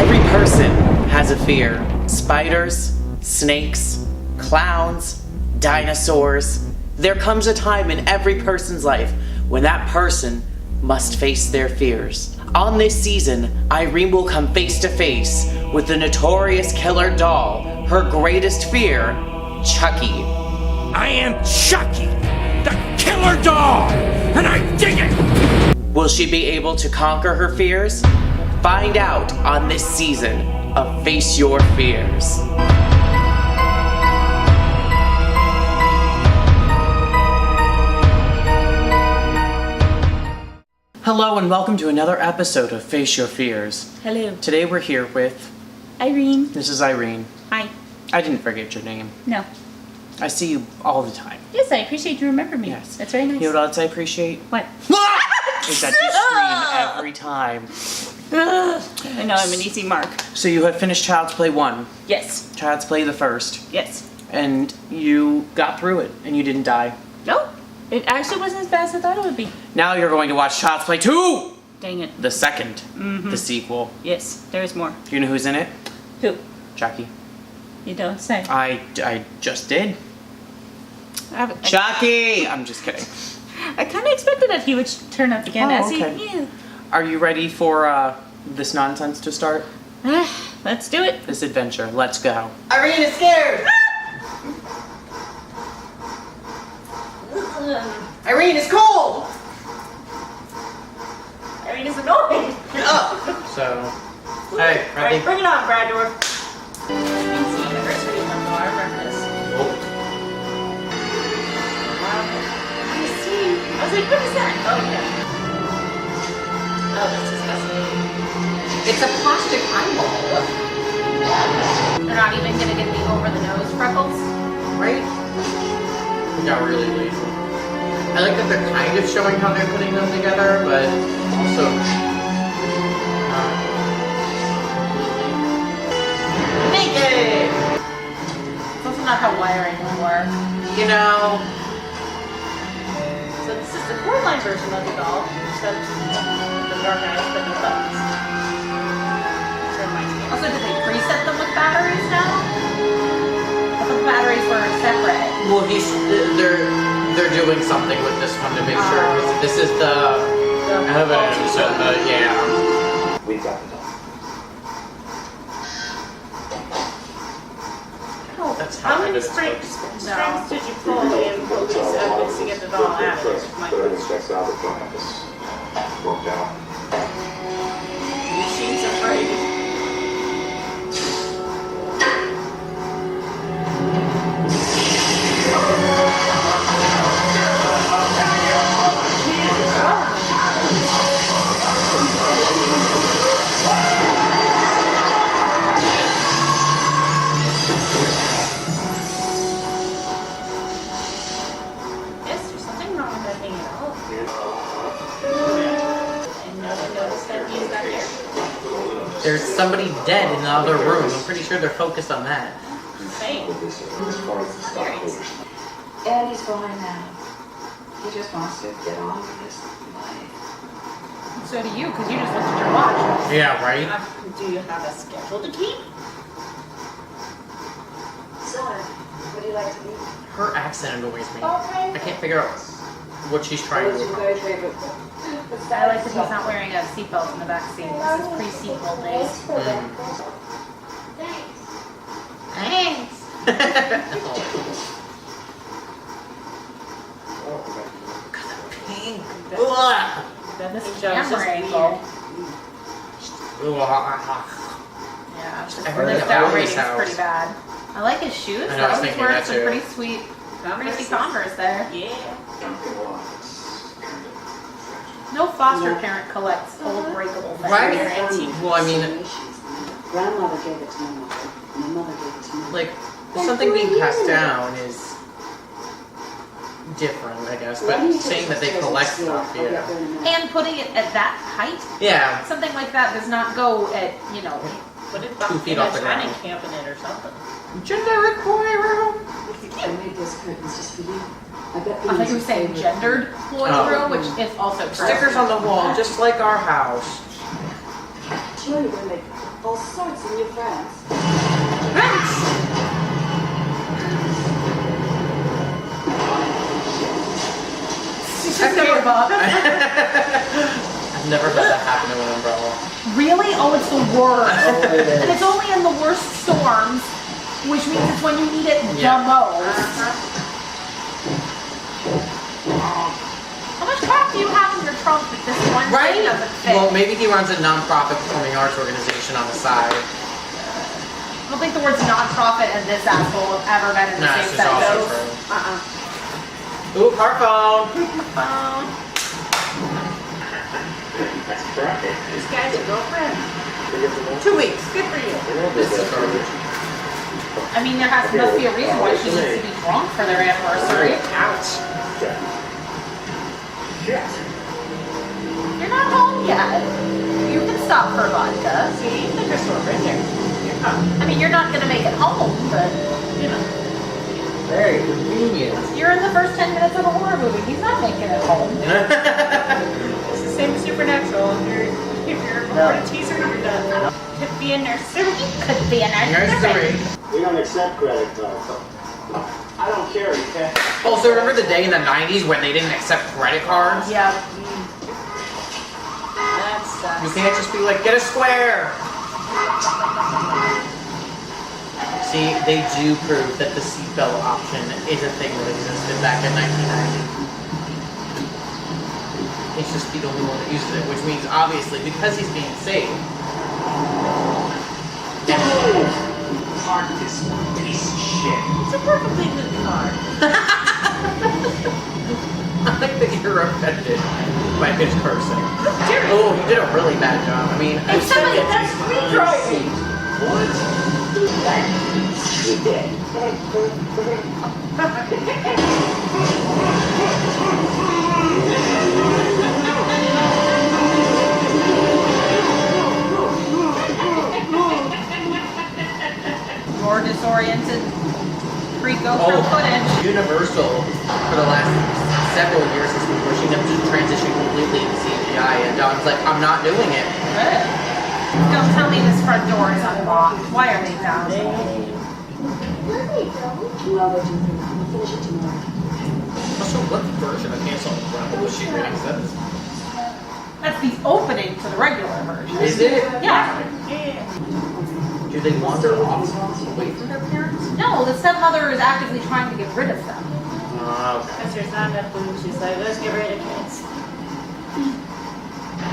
Every person has a fear. Spiders, snakes, clowns, dinosaurs. There comes a time in every person's life when that person must face their fears. On this season, Irene will come face to face with the notorious killer doll, her greatest fear, Chucky. I am Chucky, the killer doll, and I dig it! Will she be able to conquer her fears? Find out on this season of Face Your Fears. Hello and welcome to another episode of Face Your Fears. Hello. Today we're here with... Irene. This is Irene. Hi. I didn't forget your name. No. I see you all the time. Yes, I appreciate you remember me. Yes. That's very nice. You know what else I appreciate? What? Is that you scream every time. I know, I'm an easy mark. So you have finished Child's Play 1. Yes. Child's Play the first. Yes. And you got through it and you didn't die. No. It actually wasn't as bad as I thought it would be. Now you're going to watch Child's Play 2! Dang it. The second. The sequel. Yes, there's more. Do you know who's in it? Who? Chucky. You don't say. I just did. I Chucky! I'm just kidding. kind of expected that he would turn up again as okay. he... Yeah. Are you ready for this nonsense to start? Let's do it. This adventure. Let's go. Irene is scared! Irene is cold! Irene is annoying. Get up! So, hey, All right, ready? bring it on, Brador. It's the anniversary one, though. I remember this. I see. I was like, what is that? Oh, yeah. Oh, that's disgusting. It's a plastic eyeball. They're not even gonna get the over-the-nose freckles. Right? We got really lazy. I like that they're kind of showing how they're putting them together, but also... Make it! It's also not how wiring will work. You know... So this is the core-line version of the doll, except the dark eyes, but no buttons. So it reminds me. Also, did they preset them with batteries now? I thought the batteries were separate. Well, they're doing something with this one to make sure. This is the evidence of the, yeah. We've got the doll. That's How many evidence strings looks. did you pull in police evidence to get the doll out of it? My Evidence checks out the campus. Broke down. machine's afraid. Yes, there's something wrong with that thing at all. And no one noticed that he's not here. There's somebody dead in the other room. I'm pretty sure they're focused on that. Insane. As far as the stock And he's fine now. He just wants to get on with his life. So do you, because you just looked at your watch. Yeah, right? Do you have a schedule to keep? Son, would you like to eat? Her accent annoys me. Okay. I can't figure out what she's trying What's to your accomplish. very favorite book? I like that he's not wearing a seatbelt in the back seat. This is pre-seatbelt days. Thanks. Pink. Then this camera angle. Yeah, Everything this about down his rating's house. pretty bad. I like his shoes. I know, I was though. thinking He's wearing that some too. pretty sweet, pretty Converse there. Yeah. No foster parent collects old breakable things. Right? They're antique. Well, I mean, Grandmother gave it to my mother. My mother gave it to me. like, something being passed down is different, I guess, but saying that they collect stuff, yeah. And putting it at that height, Yeah. something like that does not go at, you know, put it 2 feet off the ground. camp in it or something. Generic room. I made those curtains just for you. I thought you were saying gendered ploy room, which is also correct. Stickers on the wall, just like our house. Show you when they All sorts of new friends. Okay, Bob. I've never had that happen to an umbrella. Really? Oh, it's the worst. And it's only in the worst storms, which means it's when you need it the most. How much crap do you have in your trunk that this one thing doesn't fit? Well, maybe he runs a non-profit performing arts organization on the side. I don't think the words non-profit and this asshole have ever been in the Nah, same this is also sentence. true. Ooh, car phone. Phone. That's correct. This guy's your girlfriend. 2 weeks. Good for you. This is garbage. I mean, must be a reason why she needs to be drunk for their anniversary. Ouch. Shit. You're not home yet. You can stop for vodka. See, the crystal right there. You're fine. I mean, you're not gonna make it home, but you know, Very convenient. you're in the first 10 minutes of a horror movie. He's not making it home. It's the same as Supernatural. If you're before the teaser, you're done. Could be a nursery. Could be a nice Nursery. We don't accept credit cards. I don't care, okay? Oh, so remember the day in the 90s when they didn't accept credit cards? Yeah. That sucks. You can't just be like, get a square. See, they do prove that the seatbelt option is a thing that existed back in 1990. It's just the only one that uses it, which means obviously because he's being safe. Park this piece of shit. It's a perfectly good car. I like that you're offended by his cursing. Oh, he did a really bad job. I mean, It's somebody that's free driving. What? You did. More disoriented pre-GoPro footage. Universal, for the last several years, has been pushing them to transition completely to CGI, and John's like, I'm not doing it. Don't tell me this front door is unlocked. Why are they down? Well, what do you think? We'll finish it tomorrow. Also, what version of Cancel Rumble was she reading? This? That's the opening to the regular version. Is it? Yeah. Do they wander off away from their parents? No, the stepmother is actively trying to get rid of them. Okay. Because there's not enough food. She's like, let's get rid of kids.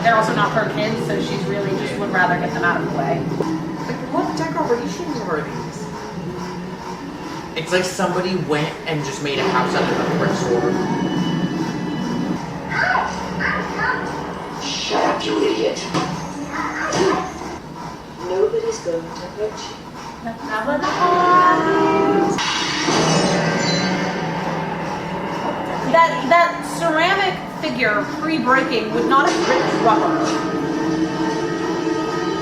They're also not her kids, so she's really just would rather get them out of the way. Like, what decorations are these? It's like somebody went and just made a house out of a brick store. Shut up, you idiot. Nobody's going to hurt you. That ceramic figure pre-breaking would not have ripped rubber.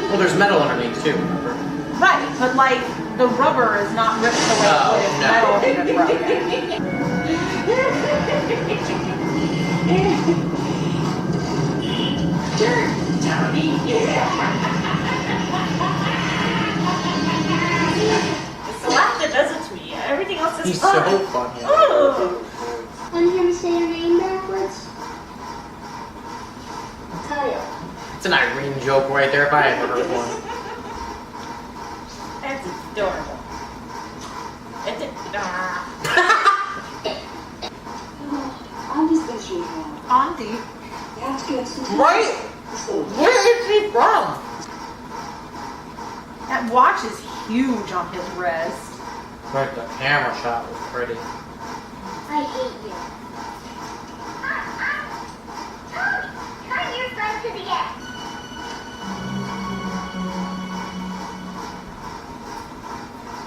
Well, there's metal underneath too, remember? Right, but like the rubber is not ripped the way it would if metal had been It's the laugh that does it to me. Everything else is He's fun. so funny. Oh. Want to hear me say your name backwards? Kyle. It's an Irene joke right there if I ever heard one. That's adorable. Auntie's been through hell. Auntie. You have to get some Right? Where is he from? That watch is huge on his wrist. Right, the camera shot was pretty. I hate you. Turn your phone to the X.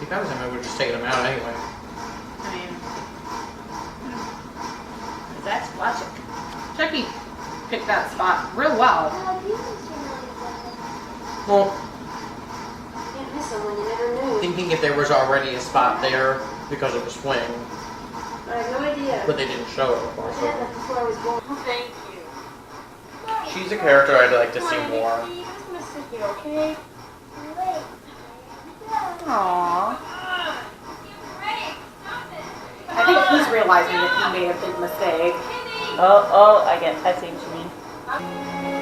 If I was him, I would have just taken him out anyway. I mean, that's logic. Chucky picked that spot real well. Oh, you must be really good. Well, Can't miss someone you never knew. thinking if there was already a spot there because of the swing, I have no idea. but they didn't show it before. I had that before I was born. Thank you. She's a character I'd like to see more. I just want to sit here, okay? Aww. I think he's realizing that he made a big mistake. Oh, I see what you mean.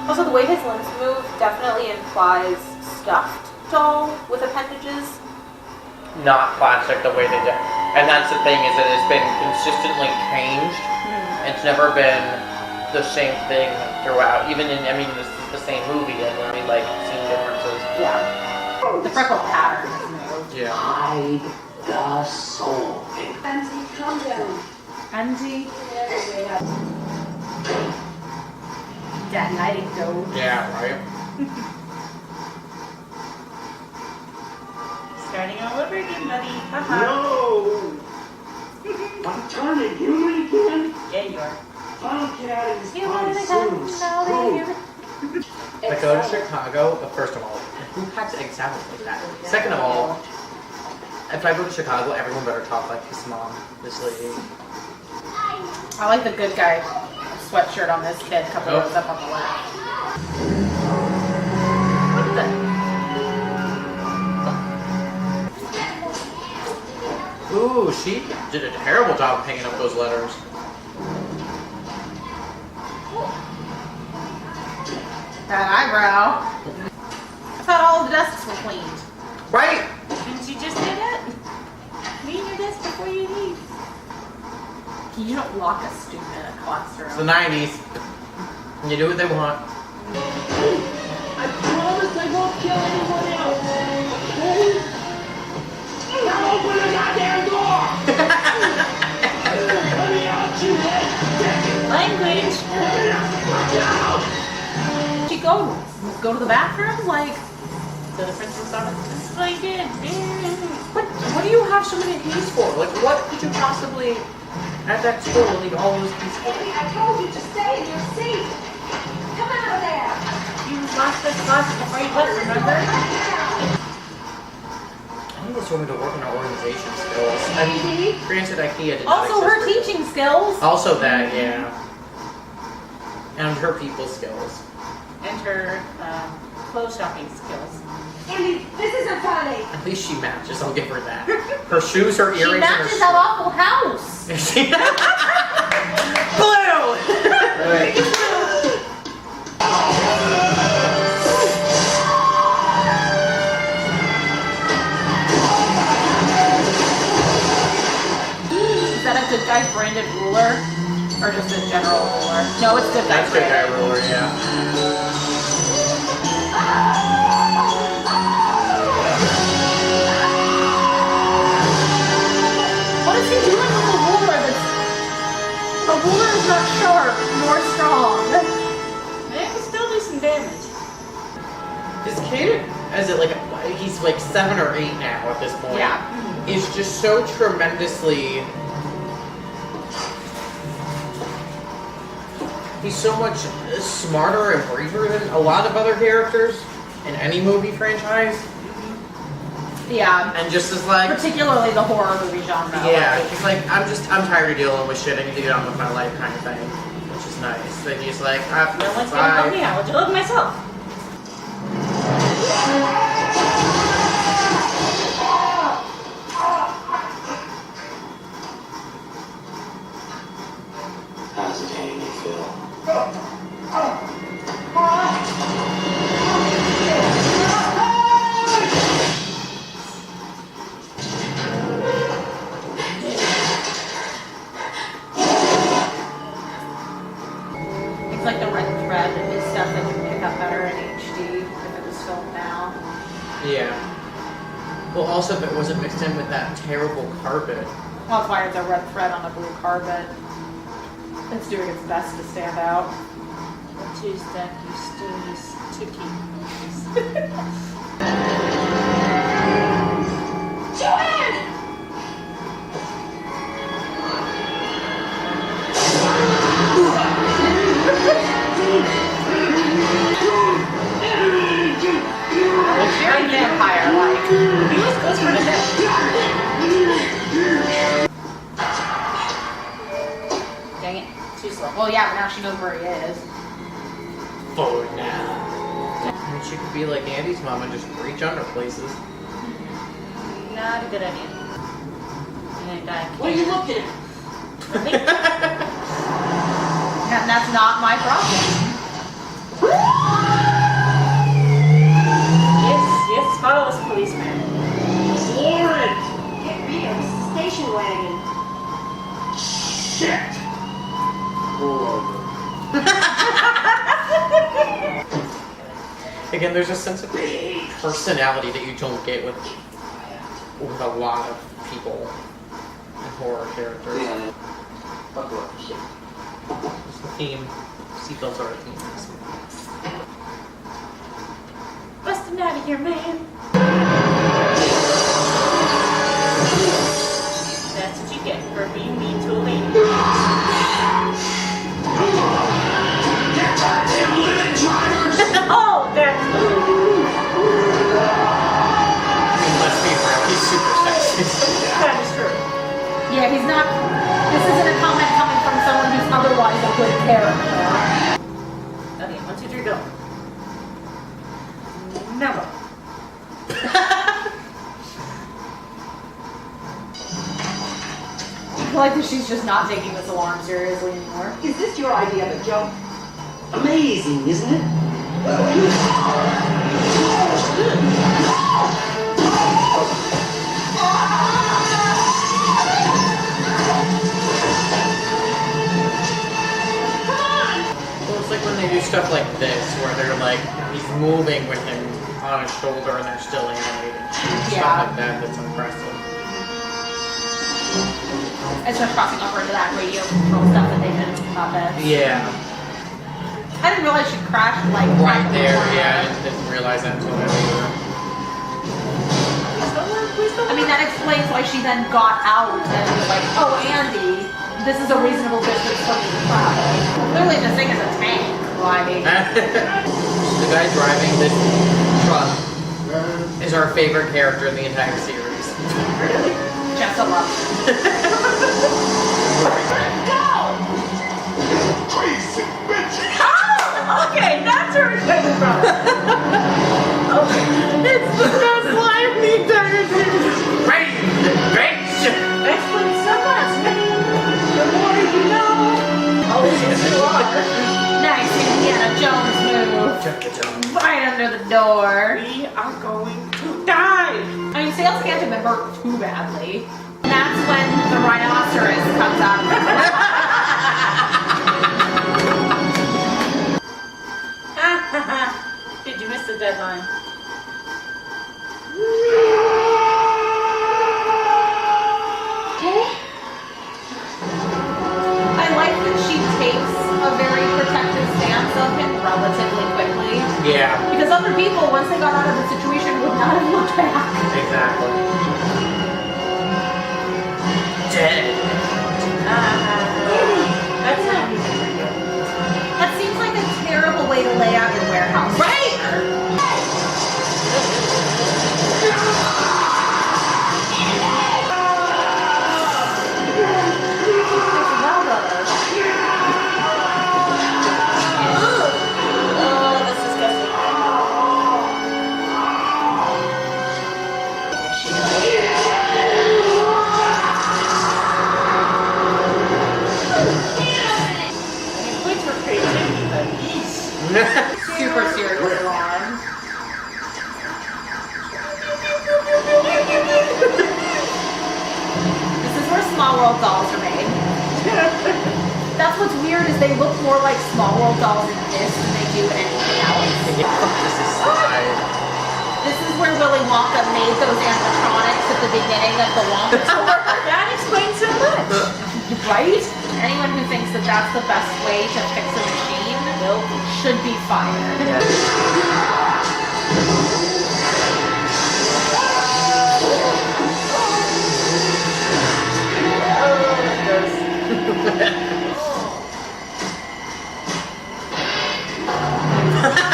Also, the way his limbs move definitely implies stuffed doll with appendages. Not plastic the way they do. And that's the thing, is that it's been consistently changed. It's never been the same thing throughout. Even in, this is the same movie, and like seeing differences. Yeah. The freckle pattern is moved. Yeah. Hide the soul. Angie, calm down. Angie. That nighting go. Yeah, right? Starting all over again, buddy. Haha. No! I'm turning human again? Yeah, you are. I'll get out of this You wanna place come soon. out here? I go to Chicago, first of all, who packs egg sandwich like that? Second of all, if I go to Chicago, everyone better talk like his mom, this lady. I like the good guy sweatshirt on this kid, a couple rows up on the left. What the? Ooh, she did a terrible job hanging up those letters. That eyebrow. I thought all the desks were cleaned. Right? Didn't you just do that? Clean your desk before you leave. You don't lock a student in a classroom. It's the 90s. You do what they want. I promise I won't kill anyone else. Okay? Now open the goddamn door! Let me out, you head! Language. Let me out! She go to the bathroom? Like, So the princess on it. This is what you did. What do you have so many keys for? Like, what could you possibly at that school leave all those keys for? Amy, I told you to stay in your seat. Come out of there. You lost this class before you left, remember? I think it's told me to work on our organization skills. I mean, granted, IKEA did not also her exist for- teaching skills. Also that, yeah. And her people skills. And her clothes shopping skills. Andy, this isn't funny. At least she matches, I'll give her that. Her shoes, her earrings, She and matches her that awful house. Is that a good guy branded ruler? Or just a general ruler? No, it's good guy That's good branded. guy ruler, yeah. What is he doing with the ruler? The ruler is not sharp nor strong. It can still do some damage. This kid, he's like 7 or 8 now at this point. Yeah. Is just so tremendously. He's so much smarter and braver than a lot of other characters in any movie franchise. Yeah. And just as like, Particularly the horror movie genre. yeah, he's like, I'm tired of dealing with shit. I need to get on with my life, kind of thing, which is nice. Like he's like, No one's gonna help me out. I'll do it myself. How's it making you feel? It's like the red thread is stuff that you pick up better in HD if it was filmed now. Yeah. Well, also, if it wasn't mixed in with that terrible carpet. Well, that's why it's a red thread on a blue carpet. It's doing its best to stand out. Choose that you still use Chucky. Joanne! It's very vampire-like. He was close for the death. Dang it. Too slow. Well, yeah, but now she knows where he is. for now. I mean, she could be like Andy's mom and just reach under places. Not a good idea. What are you looking at? And that's not my problem. Yes, follow us, policeman. Warrant! Get me a station wagon. Shit! Again, there's a sense of personality that you don't get with a lot of people and horror characters. Yeah. Buckle up. It's the theme. Seatbelts are a theme. Busting out of here, man. That's what you get for being mean to a lady. Oh, that's I mean, let's be real, he's super sexist. that is true. Yeah, he's not. This isn't a comment coming from someone who's otherwise a good character. Okay, 1, 2, 3, go. Never. I feel like that she's just not taking this alarm seriously anymore. Is this your idea of a joke? Amazing, isn't it? Well, it's like when they do stuff like this, where they're like, he's moving with him on his shoulder and they're still animating. Yeah. Stuff like that, that's impressive. I started crossing over into that radio control stuff that they did about this. Yeah. I didn't realize she crashed like Right at the there, corner. yeah, I didn't realize that until later. I mean, that explains why she then got out and was like, oh, Andy, this is a reasonable distance for me to travel. Clearly this thing is a tank. Like, The guy driving this truck is our favorite character in the entire series. just a love. Crazy bitch! Okay, that's where it came from. Okay. It's the best line in the entire series. Explains so much. The more you know. Oh, yes, you are. Nice Indiana Jones move. Right under the door. We are going to die. I mean, sales can't remember too badly. And that's when the rhinoceros comes out of the Did you miss the deadline? I like that she takes a very protective stance of him relatively quickly. Yeah, Because other people, once they got out of the situation, would not have looked back. exactly. Dead. That's not even real. That seems like a terrible way to lay out your warehouse. Right? Oh, that's disgusting. Points for creativity, but geez. Super serious alarm. This is where Small World dolls are made. That's what's weird is they look more like Small World dolls in this than they do in anything else. This is slide. This is where Willy Wonka made those animatronics at the beginning of the Wonka tour. That explains so much. Right? Anyone who thinks that that's the best way to fix a machine should be fired.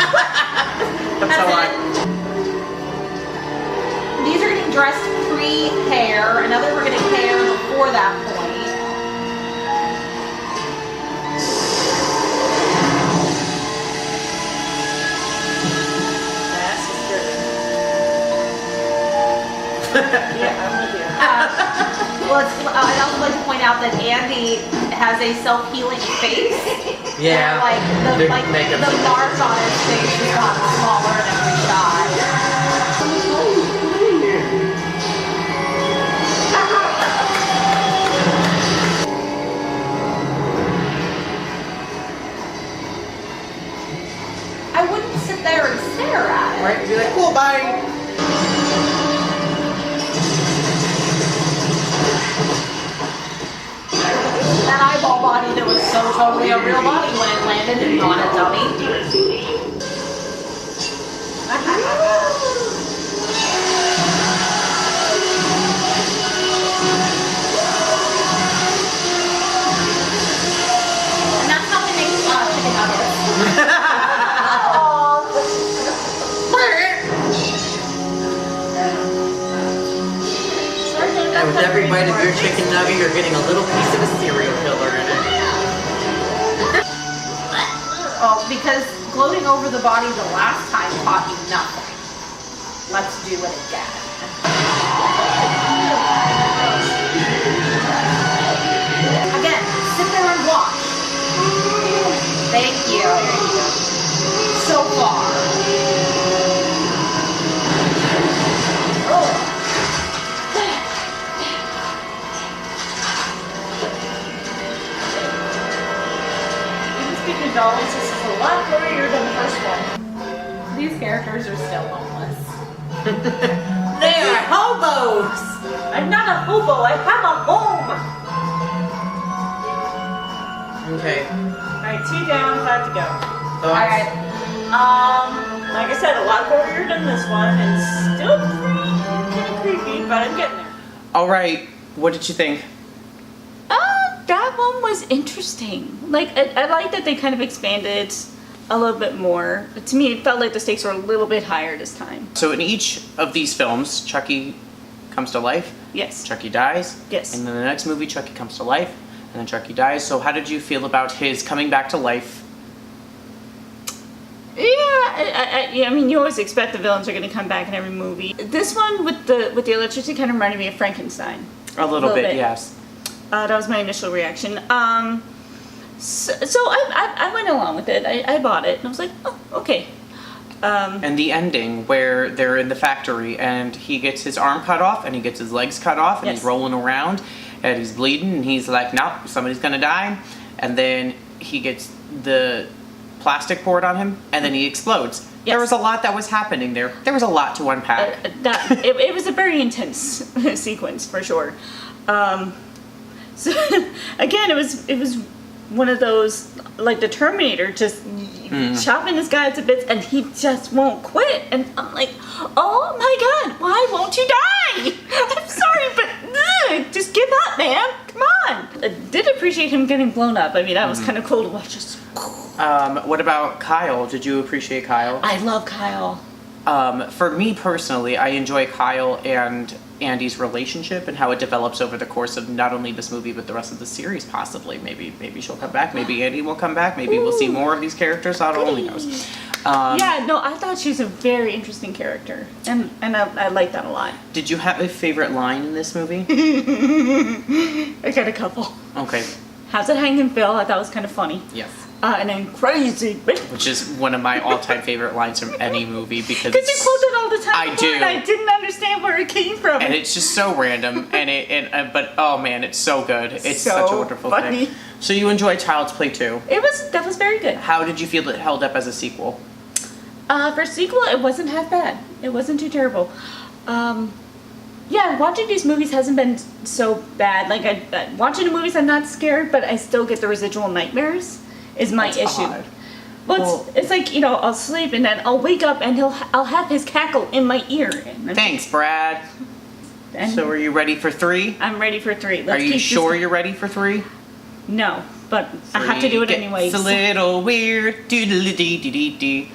That's how I. These are getting dressed pre-hair, and others were getting hair before that point. that Andy has a self-healing face. Yeah. And, The like makeup the is- mark on his face has gotten smaller in every shot. I wouldn't sit there and stare at it. Right? Be like, cool, bye. That eyeball body that was so totally a real body when it landed and not a dummy. And that's how they make chicken nuggets. And with every bite of your chicken nugget, you're getting a little piece of a serial killer in it. Oh, because gloating over the body the last time taught you nothing. Let's do it again. Again, sit there and watch. Thank you. So far. Even speaking of dolls, this is a lot furrier than the first one. These characters are still homeless. They are hobos. I'm not a hobo, I have a home! Okay. Alright, 2 down, 5 to go. Thoughts? Alright. Like I said, a lot gorier than this one, and still pretty creepy, but I'm getting there. All right, what did you think? That one was interesting. Like, I like that they kind of expanded a little bit more. To me, it felt like the stakes were a little bit higher this time. So in each of these films, Chucky comes to life, Yes. Chucky dies, Yes. and then the next movie, Chucky comes to life, and then Chucky dies. So how did you feel about his coming back to life? Yeah, I mean, you always expect the villains are going to come back in every movie. This one with the electricity kind of reminded me of Frankenstein. A little bit, yes. That was my initial reaction. So I went along with it. I bought it, and I was like, oh, okay. And the ending where they're in the factory and he gets his arm cut off and he gets his legs cut off and Yes. he's rolling around and he's bleeding and he's like, nope, somebody's gonna die. And then he gets the plastic poured on him and then he explodes. Yes. There was a lot that was happening there. There was a lot to unpack. It was a very intense sequence for sure. So again, it was one of those, like the Terminator, just chopping this guy to bits, and he just won't quit. And I'm like, oh my god, why won't you die? I'm sorry, but just give up, man. Come on. I did appreciate him getting blown up. I mean, that was kind of cool to watch. Just What about Kyle? Did you appreciate Kyle? I love Kyle. For me personally, I enjoy Kyle and Andy's relationship and how it develops over the course of not only this movie but the rest of the series. Possibly, maybe she'll come back. Maybe Andy will come back. Maybe we'll see more of these characters. God only knows. Yeah, no, I thought she's a very interesting character, and I like that a lot. Did you have a favorite line in this movie? I got a couple. Okay. How's it hanging, Phil? I thought it was kind of funny. Yes. And then crazy bitch. Which is one of my all-time favorite lines from any movie because Because you quote it all the time. I before, do. And I didn't understand where it came from. and it's just so random but oh man, it's so good. It's So such a wonderful funny. thing. So you enjoyed Child's Play 2. That was very good. How did you feel it held up as a sequel? For sequel, it wasn't half bad. It wasn't too terrible. Yeah, watching these movies hasn't been so bad. Like, watching the movies, I'm not scared, but I still get the residual nightmares. Is my That's issue. odd. Well, it's like, I'll sleep and then I'll wake up and I'll have his cackle in my ear. And Thanks, Brad. and So are you ready for 3? I'm ready for 3. Are you sure you're ready for 3? No, but I have to do it Three anyway. gets a little weird. Doodly-dee-dee-dee-dee.